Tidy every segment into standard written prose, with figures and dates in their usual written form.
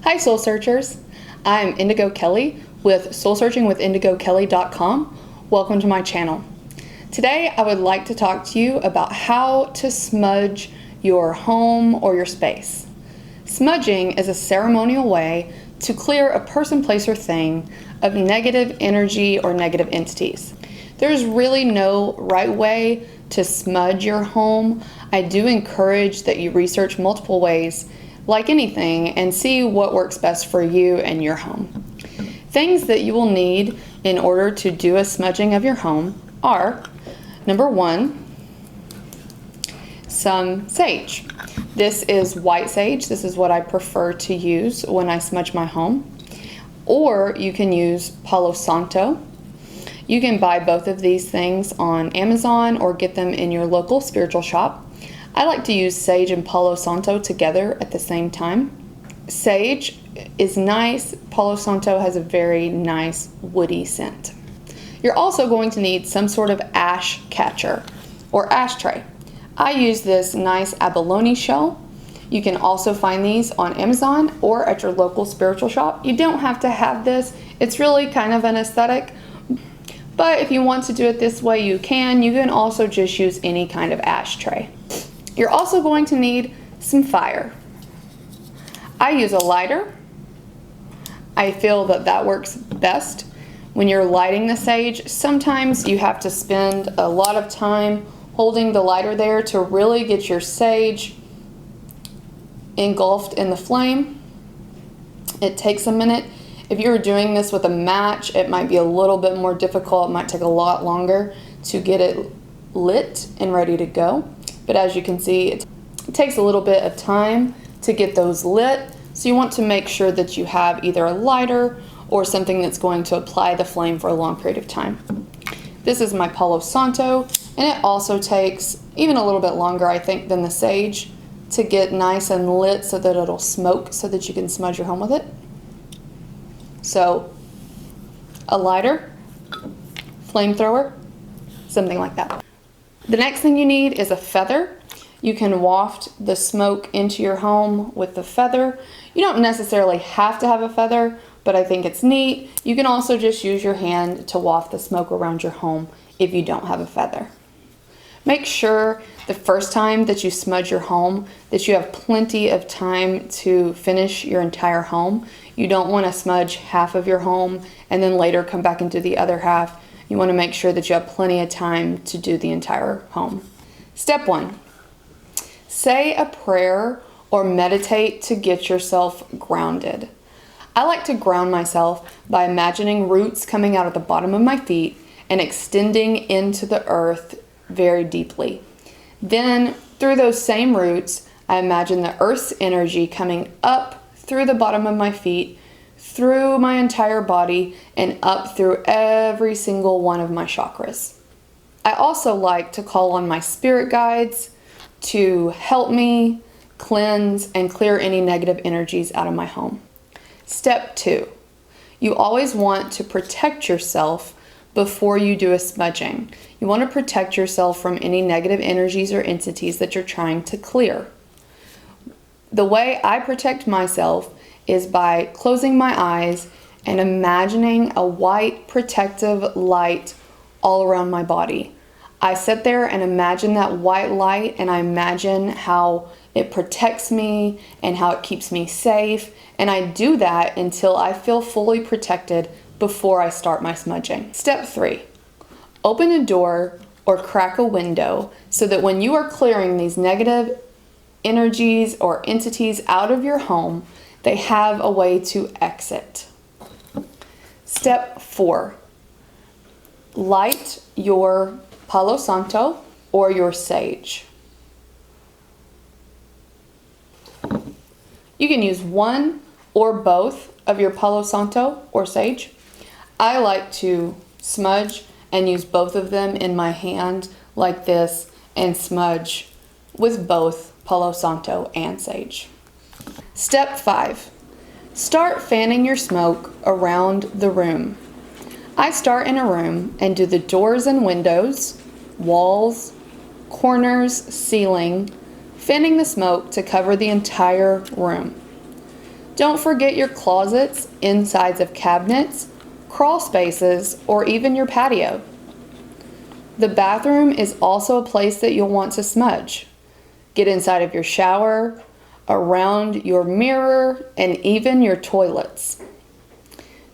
Hi Soul Searchers, I'm Indigo Kelly with soulsearchingwithindigokelly.com. Welcome to my channel. Today I would like to talk to you about how to smudge your home or your space. Smudging is a ceremonial way to clear a person, place, or thing of negative energy or negative entities. There's really no right way to smudge your home. I do encourage that you research multiple ways, like anything, and see what works best for you and your home. Things that you will need in order to do a smudging of your home are, number one, some sage. This is white sage. This is what I prefer to use when I smudge my home. Or you can use Palo Santo. You can buy both of these things on Amazon or get them in your local spiritual shop. I like to use sage and Palo Santo together at the same time. Sage is nice. Palo Santo has a very nice woody scent. You're also going to need some sort of ash catcher or ashtray. I use this nice Abalone Shell. You can also find these on Amazon or at your local spiritual shop. You don't have to have this. It's really kind of an aesthetic. But if you want to do it this way, you can. You can also just use any kind of ashtray. You're also going to need some fire. I use a lighter. I feel that that works best. When you're lighting the sage, sometimes you have to spend a lot of time holding the lighter there to really get your sage engulfed in the flame. It takes a minute. If you were doing this with a match, it might be a little bit more difficult. It might take a lot longer to get it lit and ready to go. But as you can see, it takes a little bit of time to get those lit. So you want to make sure that you have either a lighter or something that's going to apply the flame for a long period of time. This is my Palo Santo, and it also takes even a little bit longer, I think, than the sage to get nice and lit so that it'll smoke so that you can smudge your home with it. So a lighter, flamethrower, something like that. The next thing you need is a feather. You can waft the smoke into your home with the feather. You don't necessarily have to have a feather, but I think it's neat. You can also just use your hand to waft the smoke around your home if you don't have a feather. Make sure the first time that you smudge your home that you have plenty of time to finish your entire home. You don't want to smudge half of your home and then later come back and do the other half. You want to make sure that you have plenty of time to do the entire home. Step one, say a prayer or meditate to get yourself grounded. I like to ground myself by imagining roots coming out of the bottom of my feet and extending into the earth very deeply. Then through those same roots, I imagine the earth's energy coming up through the bottom of my feet, through my entire body, and up through every single one of my chakras. I also like to call on my spirit guides to help me cleanse and clear any negative energies out of my home. Step two, you always want to protect yourself before you do a smudging. You want to protect yourself from any negative energies or entities that you're trying to clear. The way I protect myself is by closing my eyes and imagining a white protective light all around my body. I sit there and imagine that white light, and I imagine how it protects me and how it keeps me safe. And I do that until I feel fully protected before I start my smudging. Step three, open a door or crack a window so that when you are clearing these negative energies or entities out of your home, they have a way to exit. Step four, light your Palo Santo or your sage. You can use one or both of your Palo Santo or sage. I like to smudge and use both of them in my hand like this and smudge with both Palo Santo and sage. Step five, start fanning your smoke around the room. I start in a room and do the doors and windows, walls, corners, ceiling, fanning the smoke to cover the entire room. Don't forget your closets, insides of cabinets, crawl spaces, or even your patio. The bathroom is also a place that you'll want to smudge. Get inside of your shower, around your mirror, and even your toilets.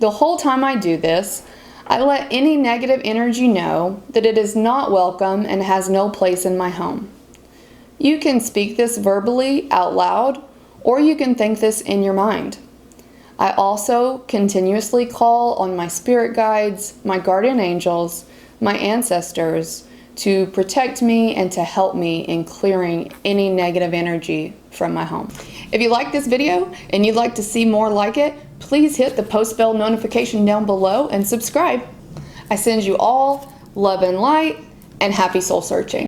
The whole time I do this, I let any negative energy know that it is not welcome and has no place in my home. You can speak this verbally out loud, or you can think this in your mind. I also continuously call on my spirit guides, my guardian angels, my ancestors to protect me and to help me in clearing any negative energy from my home. If you like this video and you'd like to see more like it, please hit the post bell notification down below and subscribe. I send you all love and light and happy soul searching.